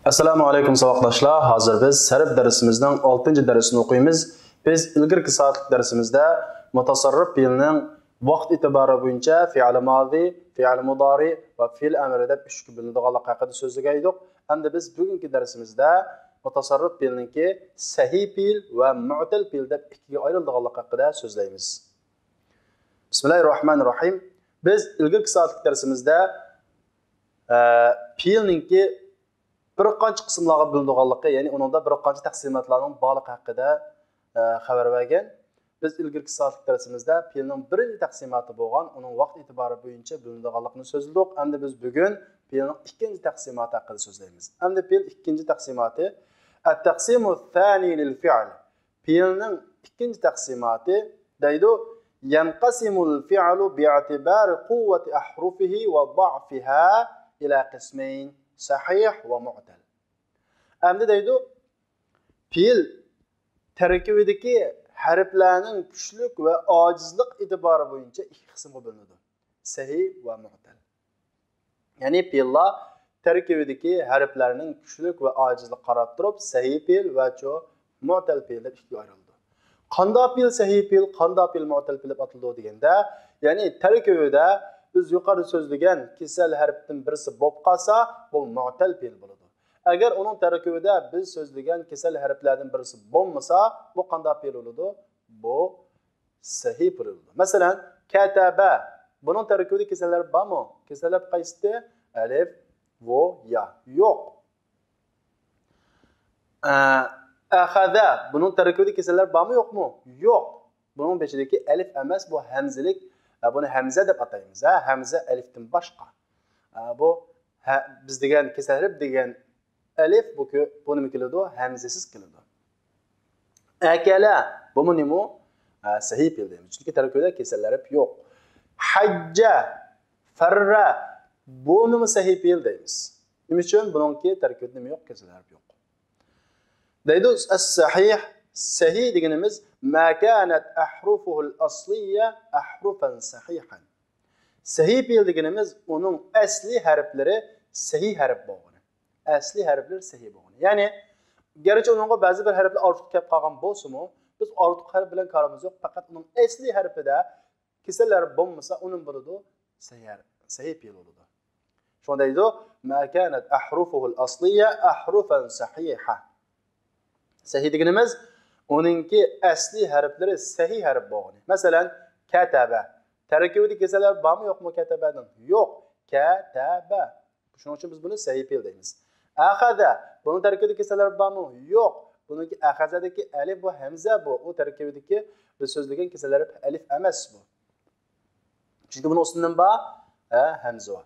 Assalomu alaykum saboqdoshlar. Hozir biz sarf darsimizning 6-darsini o'qiymiz. Biz ilgirki soatlik darsimizda mutasarrif fe'lning vaqt e'tibori bo'yicha fe'l madi, fe'l mudori va fe'l amri deb 3 ga bo'linadiganlik haqida so'zlagan edik. Endi biz bugungi darsimizda mutasarrif fe'lningki sahih fe'l va mu'tal fe'l deb 2 ga ayriladiganlik haqida so'zlaymiz. Bismillahirrohmanirrohim. Biz ilgirki soatlik darsimizda fe'lningki bir qancha qismlarga bo'linganligi, ya'ni uningda bir qancha taqsimotlarning borligi haqida xabar bergan. Biz ilgirki soatlik darsimizda fe'lning birinchi taqsimoti bo'lgan, uning vaqt e'tibori bo'yicha bo'linganligini so'zladik. Endi biz bugun fe'lning ikkinchi taqsimoti haqida so'zlaymiz. Endi fe'l ikkinchi taqsimoti at-taqsimu thani lil fi'l. Fe'lning ikkinchi taqsimoti deydi: yanqasimul fi'lu bi'atibari quwwati ahrufihi va da'fiha ila qismayn sahih va mu'tal. Endi deydi, fe'l tarkibidagi harflarning kuchlik va ojizlik e'tibori bo'yicha ikki qismga bo'linadi. Sahih va mu'tal. Ya'ni fe'llar tarkibidagi harflarning kuchlik va ojizlik qarab turib, sahih fe'l va mu'tal fe'l deb ikkiga ayriladi. Qanday fe'l sahih fe'l, qanday fe'l mu'tal fe'l deb ataladi deganda, ya'ni tarkibida biz yuqori so'zlagan kesal harfdan birisi bo'lib qolsa, bu mu'tal fe'l bo'ladi. Agar uning tarkibida biz so'zlagan kesal harflardan birisi bo'lmasa, bu qanday fe'l bo'ladi? Bu sahih fe'l bo'ladi. Masalan, kataba. Buning tarkibida kesallar bormi? Kesallar qaysi? Alif, vo, ya. Yo'q. Akhadha. Buning tarkibida kesallar bormi, yo'qmi? Yo'q. Buning beshidagi alif emas, bu hamzalik. Buni hamza deb ataymiz. Hamza alifdan boshqa. Bu biz degan kesal harf degan alif bu nima keladi? Hamzasiz keladi. Akala bu nima? Sahih fe'l deymiz. Chunki tarkibida kesallar harf yo'q. Hajja, farra bu nima sahih fe'l deymiz. Nima uchun? Buningki tarkibida nima yo'q? Kesal harf yo'q. Deydi as-sahih. Sahih deganimiz ma kanat ahrufuhu al-asliya ahrufan sahihan. Sahih fe'l deganimiz uning asli harflari sahih harf bo'lgan. Asli harflar sahih bo'lgan. Ya'ni garchi uningga ba'zi bir harflar ortiq kelib qolgan bo'lsa-mu, biz ortiq harf bilan qaramiz yo'q, faqat uning asli harfida kesalar bo'lmasa, uning bo'ladi sahih fe'l bo'ladi. Shunda deydi ma kanat ahrufuhu al-asliya ahrufan sahihan. Sahih deganimiz oningki asli harflari sahih harf bo'lgan. Masalan, kataba. Tarkibida kesalar bormi, yo'qmi katabadan? Yo'q. Kataba. Shuning uchun biz buni sahih fe'l deymiz. Akhadha. Buning tarkibida kesalar bormi? Yo'q. Buningki akhazadagi alif va hamza bu. U tarkibidagi biz so'zlagan kesalar alif emas bu. Chunki buning ustidan bor hamza va.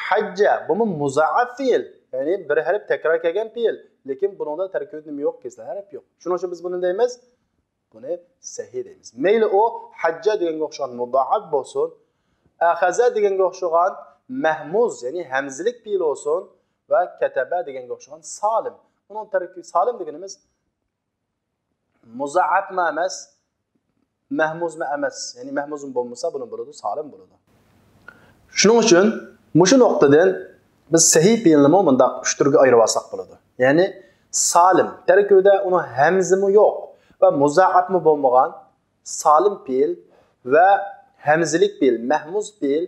Hajja. Bu muzaaf fe'l. Ya'ni bir harf takror kelgan fe'l. Lekin buningda tarkibida nima yo'q, keslar harf yo'q. Shuning uchun biz buni deymiz, buni sahih deymiz. Mayli u hajja deganga o'xshagan mudaaf bo'lsin, akhaza deganga o'xshagan mahmuz, ya'ni hamzilik fe'l bo'lsin va kataba deganga o'xshagan salim. Uning tarkibi salim deganimiz muzaaf emas, mahmuz emas. Ya'ni mahmuzun bo'lmasa, buni bo'ladi, salim bo'ladi. Shuning uchun mushu nuqtadan biz sahih fe'lni bunda 3 turga ayirib olsak bo'ladi. Yani salim, tarkibida uni hamzimi yo'q va muzaafmi bo'lmagan salim fe'l va hamzilik fe'l, mahmuz fe'l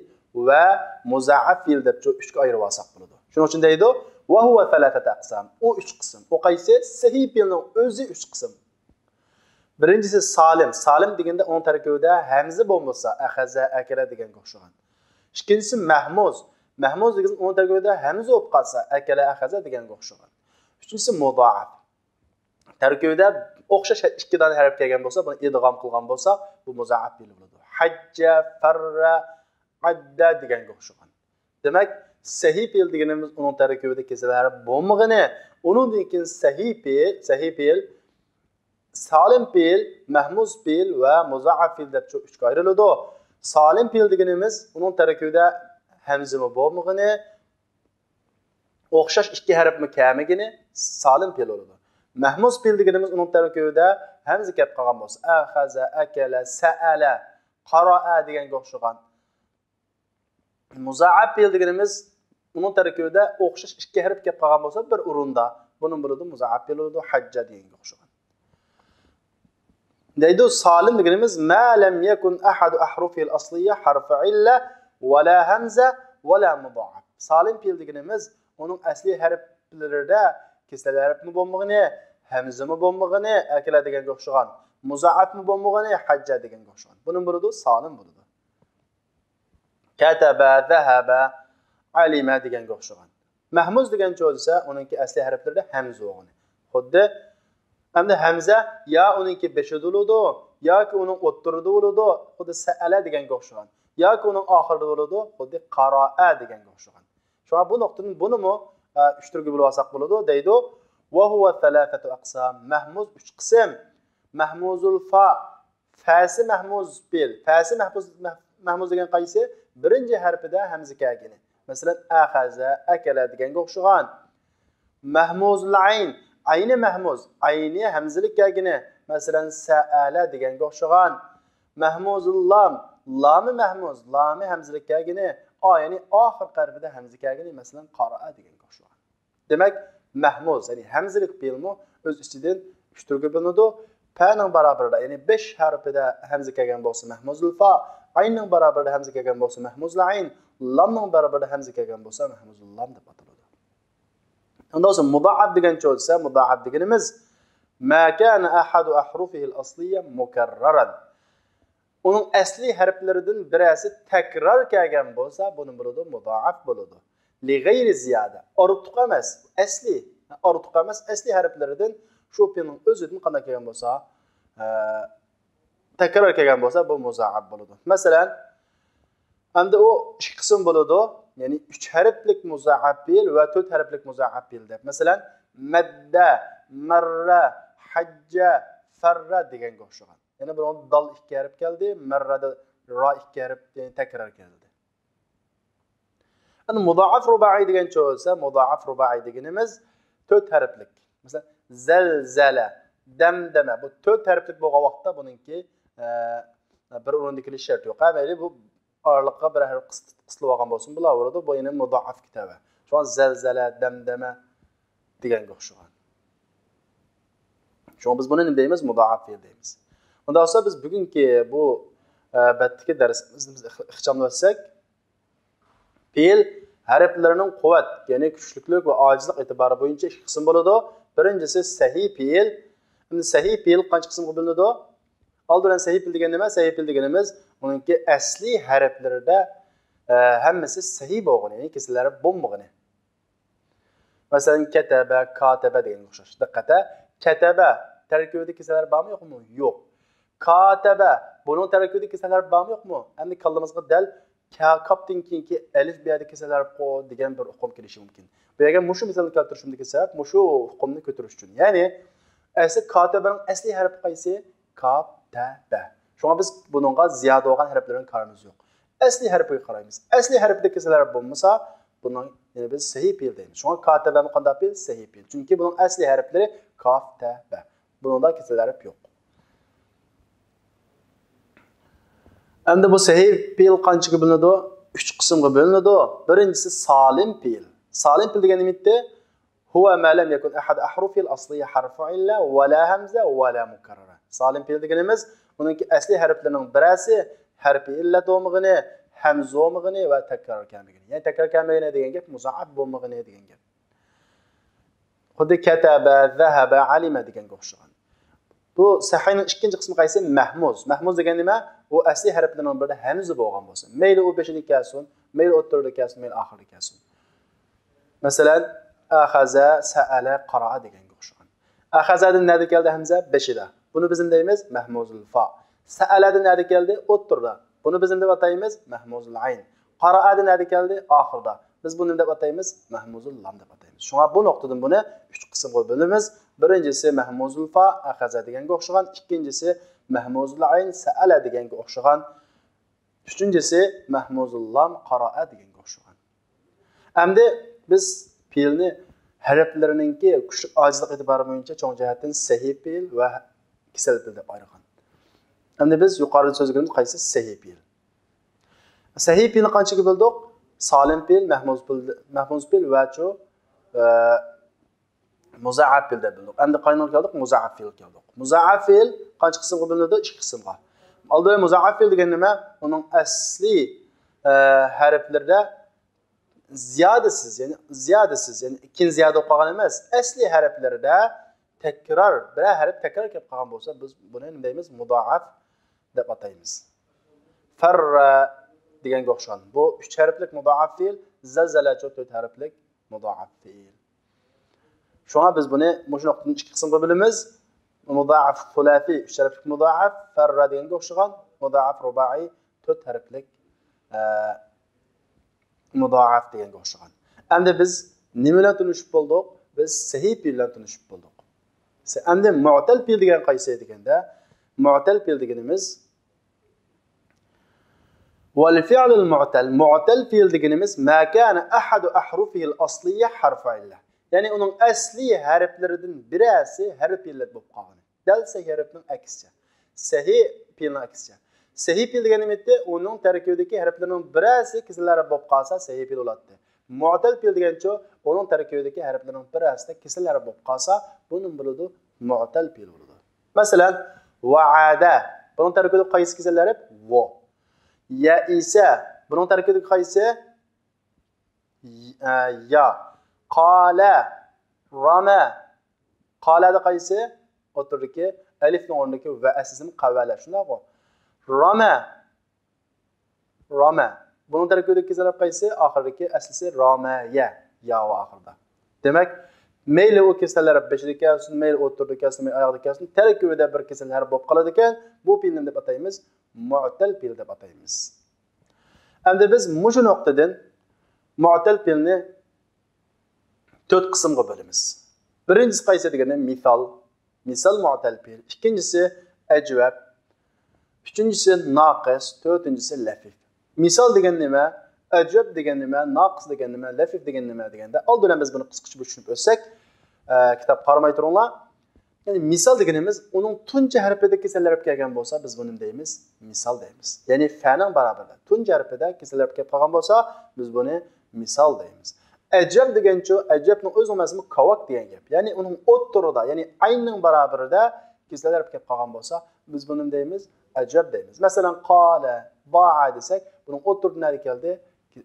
va muzaaf fe'l deb 3 ga ayirib olsak bo'ladi. Shuning uchun deydi, va huwa thalathata aqsam. U 3 qism. O qaysi? Sahih fe'lning o'zi 3 qism. Birinchisi salim. Salim deganda uning tarkibida hamza bo'lmasa, akhaza, akala deganga o'xshagan. Ikkinchisi mahmuz. Mahmuz deganda uning tarkibida hamza bo'lib qolsa, akala, akhaza deganga o'xshagan. Üçüncüsü mudaaf. Tarkibida o'xshash 2 dona harf kelgan bo'lsa, buni idg'om qilgan bo'lsa, bu muzaaf fe'l bo'ladi. Hajja, farra, adda deganga o'xshagan. Demak, sahih fe'l deganimiz uning tarkibida kesalar bo'lmagani, uningdan keyin sahih fe'l, salim fe'l, mahmuz fe'l va muzaaf fe'l deb 3 ga ayriladi. Salim fe'l deganimiz uning tarkibida hamza bo'lmagani, o'xshash 2 harfmi kamigini salim fe'l bo'ladi. Mahmuz fe'l deganimiz uning tarkibida hamza kelib qolgan bo'lsa, akhaza, akala, saala, qaraa deganga o'xshagan. Muzaaf fe'l deganimiz Onun tarkibida o'xshash ikki harf kelib qolgan bo'lsa, bir o'rinda bunun bo'ladi muzaaf bo'ladi, hajja deganga o'xshagan. Deydi salim deganimiz ma lam yakun ahadu ahrufil asliya harf illa wala hamza wala mudaaf. Salim fe'l deganimiz onun asli harflarida kesal harfmi bo'lmagani, hamzami bo'lmagani, akala deganga o'xshagan. Muzaafmi bo'lmagani, hajja deganga o'xshagan. Bunun bo'ladi salim bo'ladi. Kataba, zahaba, alima deganga o'xshagan. Mahmuz degan jo'lsa, uningki asli harflarida hamza bo'lgan. Xuddi hamda hamza ya uningki 5 bo'ladi, yoki uning o'ttirida bo'ladi, xuddi sa'ala deganga o'xshagan. Yoki uning oxirida bo'ladi, xuddi qaro'a deganga o'xshagan. Shuna bu nuqtani bunimi 3 turga bo'lib olsak bo'ladi, deydi. Va huwa thalathatu aqsam. Mahmuz 3 qism. Mahmuzul fa, fasi mahmuz bil. Fasi mahmuz degan qaysi? Birinchi harfida hamza kelgani. Masalan, akhaza, akala deganga o'xshagan. Mahmuzul ayn, ayni mahmuz, ayni hamzalik kelgani. Masalan, sa'ala deganga o'xshagan. Mahmuzul lam, lami mahmuz, lami hamzalik kelgani. Yani oxir harfida hamza kelgani. Masalan, qara'a deganga o'xshagan. Demak, mahmuz, ya'ni hamzalik fe'lmi o'z ichidan 3 turga bo'linadi. Fa'ning barobarida, ya'ni 5 harfida hamza kelgan bo'lsa mahmuzul fa, aynning barobarida hamza kelgan bo'lsa mahmuzul ayn, lamning barobarida hamza kelgan bo'lsa mahmuzul lam deb ataladi. Undan so'ng mudaaf degan bo'lsa, mudaaf deganimiz ma kana ahadu ahrufihi al-asliya mukarraran. Onun asli harflaridan birasi takror kelgan bo'lsa, buni bo'ladi mudaaf bo'ladi. Li g'ayri ziyada, ortiq emas, asli, ortiq emas, asli harflaridan shu fe'lning o'zidan qanday kelgan bo'lsa, takror kelgan bo'lsa, bu muzaaf bo'ladi. Masalan, endi u ikki qism bo'ladi, ya'ni 3 harflik muzaaf fe'l va 4 harflik muzaaf fe'l deb. Masalan, madda, marra, hajja, farra deganga o'xshagan. Ya'ni bunun dal 2 harf keldi, marrada ra 2 harf takror keldi. Endi mudaaf rubai degan bo'lsa, mudaaf rubai deganimiz 4 harflik. Masalan, zalzala, damdama. Bu 4 harflik bo'lgan vaqtda buningki bir o'rindagili shart yo'q. Mayli bu oraliqqa bir harf qisilib olgan bo'lsin, bo'laveradi. Bu yana mudaaf kitobi. Shu an zalzala, damdama deganga o'xshagan. Shu biz buni nima deymiz? Mudaaf fe'l deymiz. Unda olsa biz bugungi bu batdagi darsimizni ixchamlasak, fe'l harflarining quvvat, ya'ni kuchliklik va ojizlik e'tibori bo'yicha 2 qism bo'ladi. Birinchisi sahih fe'l. Endi sahih fe'l qancha qismga bo'linadi? Oldin sahih fe'l degan nima? Sahih fe'l deganimiz uningki asli harflarida hammasi sahih bo'lgan, ya'ni kesilari bo'lmagan. Masalan, kataba, kataba deganga o'xshash. Diqqat, kataba tarkibida kesalar bormi yo'qmi? Yo'q. Kataba buning tarkibida kesalar bormi yo'qmi? Endi kallamizga dal kapdan keyingi alif bu yerda kesalar qo degan bir hukm kelishi mumkin. Bu yerga mushu misolni keltirishimdagi sabab mushu hukmni ko'tarish uchun. Ya'ni asli katabaning asli harfi qaysi? Kataba. Shunga biz buningga ziyoda bo'lgan harflarni qaramiz yo'q. Asli harfiga qaraymiz. Asli harfida kesalar bo'lmasa, buning yani biz sahih fe'l deymiz. Shunga katabani qanday fe'l? Sahih fe'l. Chunki buning asli harflari kataba. Buningda kesalar yo'q. Endi bu sahih fe'l qanchaga bo'linadi? 3 qismga bo'linadi. Birinchisi salim fe'l. Salim fe'l degani nima? Huwa ma lam yakun ahad ahrufi al-asliya harfu illa wala hamza wala mukarrara. Salim fe'l deganimiz uningki asli harflarining birasi harfi illa bo'lmagani, hamza bo'lmagani va takror kelmagani. Ya'ni takror kelmagani degan gap muzaaf bo'lmagani degan gap. Xuddi kataba, zahaba, alima deganga o'xshagan. Bu sahihning ikkinchi qismi qaysi? Mahmuz. Mahmuz degan nima? U asli harflarning birida hamza bo'lgan bo'lsa, mayli u 5-lik kelsin, mayli o'ttirlik kelsin, mayli oxirlik kelsin. Masalan, akhaza, sa'ala, qara'a deganga o'xshagan. Akhazadan nada keldi hamza? 5da. Buni biz deymiz mahmuzul fa. Sa'aladan nada keldi? O'ttirda. Buni biz deb ataymiz mahmuzul ayn. Qara'adan nada keldi? Oxirda. Biz buni deb ataymiz mahmuzul lam deb ataymiz. Shunga bu nuqtadan buni 3 qismga bo'lamiz. Birinchisi mahmuzul fa, akhaza deganga o'xshagan, ikkinchisi mahmuzul ayn, sa'ala deganga o'xshagan, uchinchisi mahmuzul lam, qara'a deganga o'xshagan. Endi biz fe'lni harflarininki kuchli ojizlik e'tibori bo'yicha cho'ng jihatdan sahih fe'l va kasal fe'l deb ayirgan. Endi biz yuqorida so'zlaganimiz qaysi? Sahih fe'l. Sahih fe'lni qanchaga bo'ldik? salim fe'l, mahmuz fe'l va chu muzaaf fe'l deb bildik. Endi qaynoq keldik? Muzaaf fe'l keldik. Muzaaf fe'l qancha qismga bo'linadi? 2 qismga. Oldin muzaaf fe'l degan nima? Uning asli harflarda ziyodasiz, ya'ni ikkin ziyoda bo'lib qolgan emas. Asli harflarda takror, bir harf takror kelib qolgan bo'lsa, biz buni nima deymiz? Mudoaf deb ataymiz. Farra deganga o'xshagan. Bu 3 harflik mudoaf fe'l, zalzala 4 harflik mudoaf fe'l. Shunga biz buni shu nuqtadan 2 qismga bo'lamiz. Mudoaf sulasi 3 harflik mudoaf, farra deganga o'xshagan, mudoaf rubai 4 harflik mudoaf deganga o'xshagan. Endi biz nima bilan tunishib bo'ldik? Biz sahih fe'l bilan tunishib bo'ldik. Endi mu'tal fe'l degan qaysi deganda, mu'tal fe'l deganimiz wal fi'l al mu'tal. Mu'tal fe'l deganimiz ma kana ahadu ahrufihi al asliyya harf illa. Ya'ni uning asli harflaridan birasi harf illat bo'lib qolgan. Dal sahih harfning aksicha. Sahih fe'lning aksicha. Sahih fe'l degani nima? Uning tarkibidagi harflarning birasi kesillari bo'lib qolsa sahih fe'l bo'ladi. Mu'tal fe'l degancha uning tarkibidagi harflarning birasida kesillari bo'lib qolsa, buning bo'ladi mu'tal fe'l bo'ladi. Masalan, wa'ada. Buning tarkibidagi qaysi kesillar? Va. Ya isa. Buning tarkibidagi qaysi? Ya. Qala. Rama. Qalada qaysi? O'tirdiki alifning o'rniga va asisini qavvala. Shundaqmi? Rama. Rama. Bunun tarkibidagi kesillar qaysi? Oxiridagi aslisi ramaya. Ya va oxirida. Demak, mayli u kesillar beshida kelsin, mayli o'tirda kelsin, mayli oyoqda kelsin, tarkibida bir kesillar bo'lib qoladi ekan, bu fe'lni deb ataymiz, mu'tal fe'l deb ataymiz. Endi biz shu nuqtadan mu'tal fe'lni 4 qismga bo'lamiz. Birinchisi qaysi deganda misol. Misol mu'tal fe'l. Ikkinchisi ajvab. Üçüncüsü naqis, dördüncüsü lafif. Misal degan nima, ajab degan nima, naqis degan nima, lafif degan nima deganda oldin biz buni qisqacha tushunib o'tsak, kitob qaramay turinglar. Ya'ni misal deganimiz uning tunji harfida kesillarib kelgan bo'lsa, biz buni deymiz, misal deymiz. Ya'ni fa'ning barobarida tunji harfida kesillarib kelib qolgan bo'lsa, biz buni misal deymiz. Ajab degancha, ajabning o'z nomasi kavak degan gap. Ya'ni uning o'ttirida, ya'ni aynning barobarida kesillarib kelib qolgan bo'lsa, biz buni deymiz, ajab deymiz. Masalan, qala, ba'a desak, bunun o'ttirdidan keldi,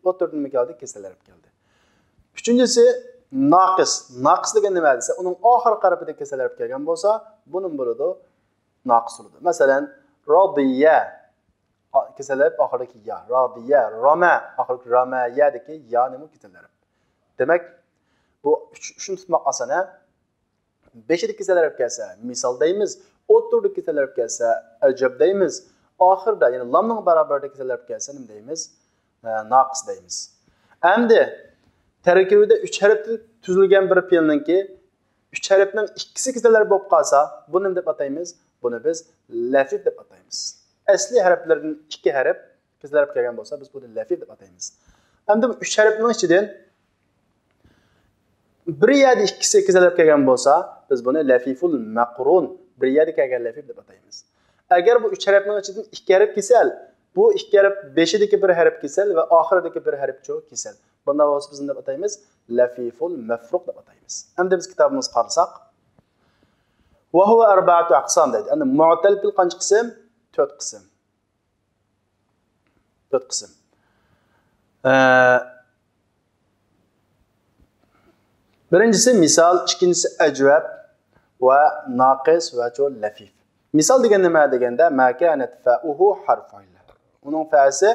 o'ttirdidan keldi, kesillarib keldi. Uchinchisi naqis. Naqis degan nima desa, uning oxir qarabida kesillarib kelgan bo'lsa, buning bo'ladi naqis bo'ladi. Masalan, radiya kesillarib oxiridagi ya, radiya, rama oxiridagi ramayadagi ya nima kesillarib. Demak, bu shuni tutmoq oson. Beshida kesillarib kelsa, misol deymiz. O'ttirda kesillarib kelsa, ajab deymiz. Oxirda, ya'ni lamning barobarida kesillarib kelsa, nima deymiz? Naqis deymiz. Endi tarkibida 3 harfdan tuzilgan bir fe'lninki 3 harfning ikkisi kesillarib bo'lib qolsa, buni nima deb ataymiz? Buni biz lafif deb ataymiz. Asli harflardan 2 harf kesillarib kelgan bo'lsa, biz buni lafif deb ataymiz. Endi bu 3 harfning ichidan bir ya'da ikkisi kesillarib kelgan bo'lsa, biz buni lafiful maqrun, bir ya'da kelgan lafif deb ataymiz. Agar bu 3 harfning ichidan 2 harf kesal, bu 2 harf beshidagi bir harf kesal va oxiridagi bir harf kesal. Bunda bo'lsa biz nima deb ataymiz? Lafiful mafruq deb ataymiz. Endi biz kitobimizga qarasak, va huwa arba'atu aqsam deydi. Endi mu'tal fe'l qancha qism? 4 qism. 4 qism. Birinchisi misol, ikkinchisi ajvab va naqis va lafif. Misol degan nima deganda ma kanat fa'uhu harfun. Uning fa'si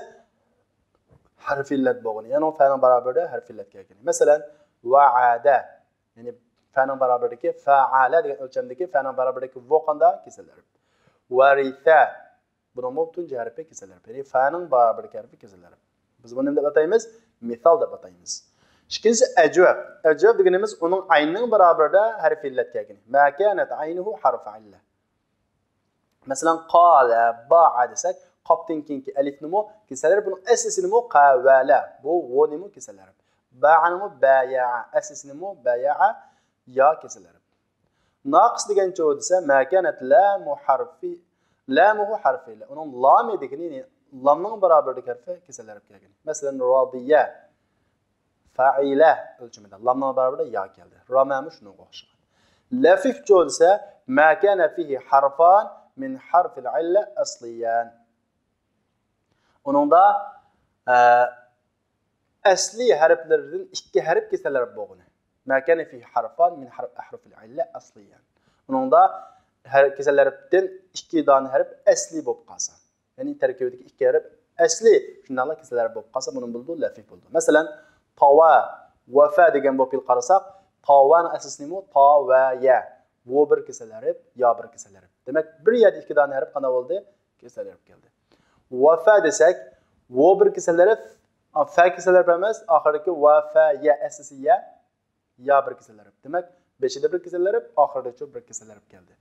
harf illat bo'lgan. Ya'ni fa'ning barobarida harf illat kelgan. Masalan, wa'ada, ya'ni fa'ning barobaridagi fa'ala degan o'lchamdagi fa'ning barobaridagi vo qanda kesillar. Waritha, buning tunji harfi kesillar. Ya'ni fa'ning barobaridagi harfi kesillar. Biz buni nima deb ataymiz? Misol deb ataymiz. İkincisi ajvab. Ajvab deganimiz uning aynining barobarida harf illat kelgan. Ma kanat aynuhu harf illa. Masalan, qala, ba'a desak, qopdan keyingi alif nima kesillar, buning asli nima qavala. Bu vo nima kesillar. Ba'a nima baya'a, asli nima baya'a ya kesillar. Naqis degancha desa, ma kanat lamu harfi, lamuhu harfi illa. Uning lami degani lamning barabarlik harfi kesalarib kelgan. Masalan, radiya, fa'ila ölçümünde lamning barabarida ya keldi. Ramamu shunga o'xshagan. Lafif bo'lsa, ma kana fihi harfan min harfil illa asliyan. Uningda asli harflardan ikki harf kesalarib bo'lgan. Ma kana fihi harfan min harfil illa asliyan. Uningda kesalaribdan ikki dona harf asli bo'lib qolsa. Ya'ni tarkibidagi ikki harf asli shunday kesalar bo'lib qolsa, buni bildi, lafif bo'ldi. Masalan, tawa, wafa degan bu fil qarasak, tavan asli nima? Ta va ya. Bu bir kesalarib, ya bir kesalarib. Demak, bir ya ikki dona harf qana bo'ldi, kesalarib keldi. Wafa desak, bu bir kesalarib, fa kesalarib emas, oxirgi wafa ya asli ya bir kesalarib. Demak, beshida bir kesalarib, oxirida bir kesalarib keldi.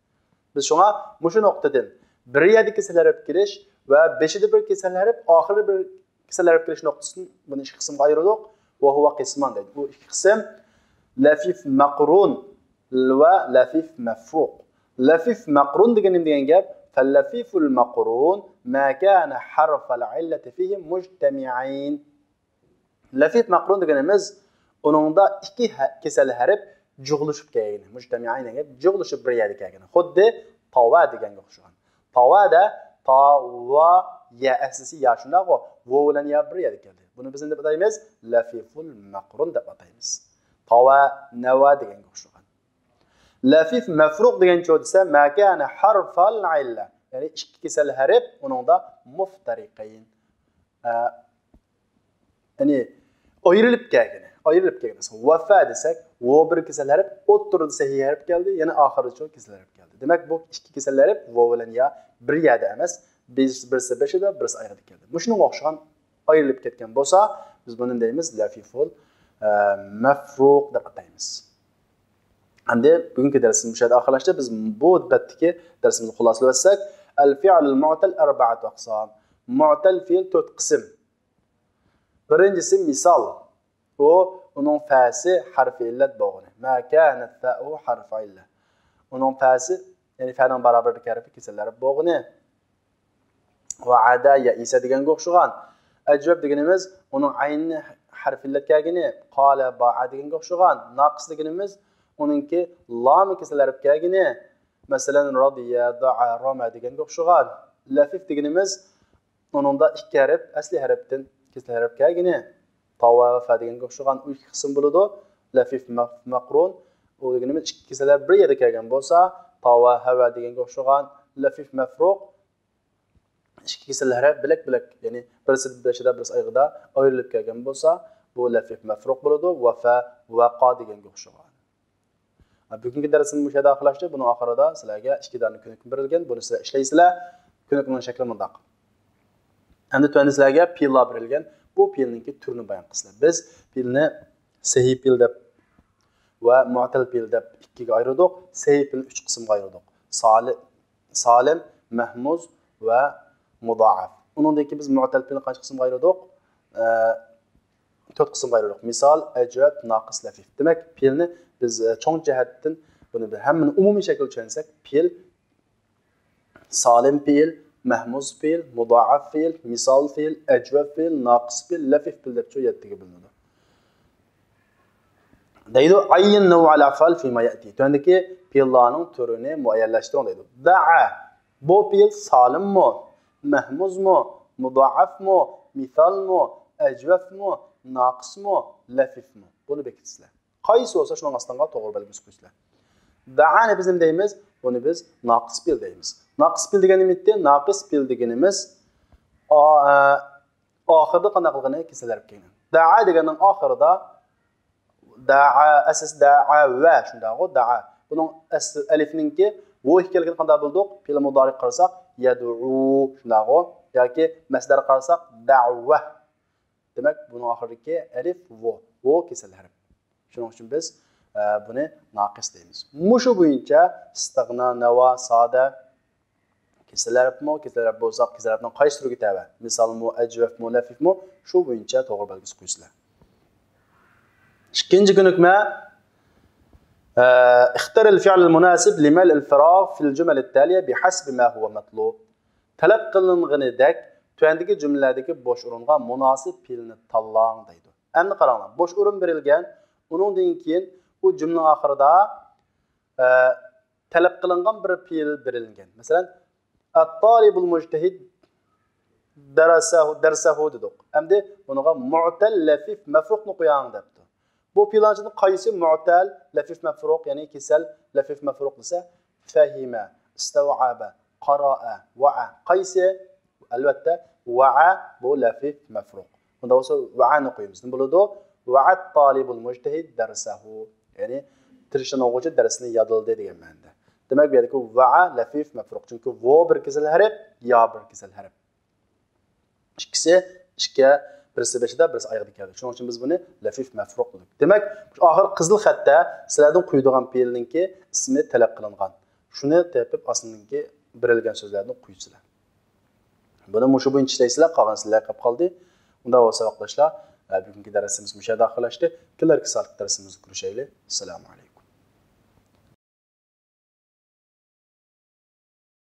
Biz shunga mushu nuqtadan bir yedi kesalarib kelish va beshida bir kesalarib, oxirgi bir kesalarib kelish nuqtasini buni ikki qismga ayirdik. Va huwa qisman deydi. Bu ikki qism lafif maqrun va lafif mafruq. Lafif maqrun degan gap, fal-lafiful maqrun ma kana harfal illati fihi mujtami'in. Lafif maqrun deganimiz uningda ikki kesal harf jug'lashib kelgan. Mujtami'in degan jug'lashib bir yerga kelgan. Xuddi tawa deganga o'xshagan. Tawada ta va ya asli ya shunday va bilan ya bir yerga keldi. Buni biz endi ataymiz lafiful maqrun deb ataymiz. Tawa nawa deganga o'xshagan. Lafif mafruq degan cho'disa ma kana harfal illa. Ya'ni ikki kesal harf uningda muftariqayn. Ya'ni ayrilib kelgan. Ayrilib kelgan. Wafa desak, va bir kesal harf o'ttirdi sahih harf keldi, yana oxirida kesal harf keldi. Demak, bu ikki kesal harf va bilan ya bir yerda emas, birisi beshida, birisi oyog'ida keldi. Mushunga o'xshagan ayrilib ketgan bo'lsa, biz buni deymiz lafiful mafruq deb ataymiz. Endi bugungi darsimiz shada oxirlashdi. Biz bu batdagi darsimizni xulosalab al-fi'lul mu'tal arba'at aqsam. Mu'tal fe'l 4 qism. Birinchisi misol. O uning fa'si harfi illat bo'lgan. Ma kana fa'u harfi illat. Uning fa'si, ya'ni fa'ning barobarlik harfi kesalari bo'lgan. Va ada ya isa deganga o'xshagan. Ajvab deganimiz uning ayni harfi illat kelgani, qala ba'a deganga o'xshagan. Naqis deganimiz uningki lam kesalarib kelgani, masalan radiya, da'a, rama deganga o'xshagan. Lafif deganimiz uningda ikki harf asli harfdan kesalarib kelgani, tawa va fa deganga o'xshagan uch qism bo'ladi. Lafif maqrun u deganimiz ikki kesalar bir yerga kelgan bo'lsa, tawa hava deganga o'xshagan. Lafif mafruq ikki kesalar bilak-bilak, ya'ni birisi beshida, birisi oyog'ida ayrilib kelgan bo'lsa, bu lafif mafruq bo'ladi. Wafa va qa deganga o'xshagan. Bugungi darsimiz mushada oxirlashdi. Buning oxirida sizlarga ikki dona ko'nik berilgan. Buni sizlar ishlaysizlar. Ko'nikning shakli bunday. Endi tuanda sizlarga pillar berilgan. Bu pilninki turini bayon qilsizlar. Biz pilni sahih pil deb va mu'tal pil deb ikkiga ayirdik. Sahih pil 3 qismga ayirdik. Salim, mahmuz va mudaaf. Uningdagi biz mu'tal pilni qancha qismga ayirdik? 4 qismga ayirdik. Misol, ajab, naqis, lafif. Demak, pilni biz cho'ng jihatdan buni hammani umumiy shaklda tushunsak, pil salim pil, mahmuz pil, mudaaf pil, misol pil, ajwab pil, naqis pil, lafif pil deb 7 ga bo'linadi. Deydi ayyin naw'al afal fi ma yati. Tundaki pillarning turini muayyanlashtiring deydi. Da'a bu pil salimmi, mahmuzmi, mudaafmi, misolmi, ajwabmi, naqismi, lafifmi? Buni bekitisizlar. Qaysi bo'lsa shuning ostiga to'g'ri bilib qo'yinglar. Da'ani biz nima deymiz? Buni biz naqis pil deymiz. Naqis pil deganimizda, naqis pil deganimiz oxirida qanday qilgani kesalarib kelgan. Da'a deganning oxirida da'a asas da'a va shunday-ku da'a. Buning asl alifninki vo kelgan qanday bo'ldik? Fe'l mudori qarasak yad'u shunday-ku yoki masdar qarasak da'wa. Demak, buning oxiridagi alif vo kesalar. Shuning uchun biz buni naqis deymiz. Mushu bo'yicha istig'na, nava, sada kesalarmi, kesalar bo'lsa, kesalardan qaysi turiga tava? Misolmi, ajvafmi, lafifmi? Shu bo'yicha to'g'ri belgisi qo'yinglar. İkinci ko'nikma اختر الفعل المناسب لملء الفراغ في الجمل التالية بحسب ما هو مطلوب. Talab qilinganidek Tövəndəki cümlələrдəki boş orunğa münasib fe'lni tanlang deydi. Endi qaranglar, boş o'rin berilgan, uningdan keyin u jumla oxirida talab qilingan bir fe'l berilgan. Masalan, at-talibul mujtahid darsahu dedik. Endi bunga mu'tal lafif mafruqni qo'yang debdi. Bu fe'lning qaysi mu'tal lafif mafruq, ya'ni kesal lafif mafruq desa, fahima, istaw'aba, qara'a, wa'a. Qaysi? Albatta, wa'a bu lafif mafruq. Bunda olsa wa'ani qo'yamiz. Nima bo'ladi? Wa'at talibul mujtahid darsahu. Ya'ni tirishgan o'quvchi darsini yodladi degan ma'noda. Demak, bu yerda wa'a lafif mafruq. Chunki vo bir kesal harf, ya bir kesal harf. İkisi ikki birisi beshida, birisi oyog'ida keldi. Shuning uchun biz buni lafif mafruq dedik. Demak, oxir qizil xatda sizlardan quydigan fe'lninki ismi talab qilingan. Shuni tepib aslinki berilgan so'zlarni quyisizlar. Buni mushu bo'yicha ishlaysizlar, qolgan sizlar qolib qoldi. Unda bo'lsa vaqtdoshlar, bugungi darsimiz musha daxillashdi. Kellarki soat darsimizni ko'rishaylik. Assalomu alaykum.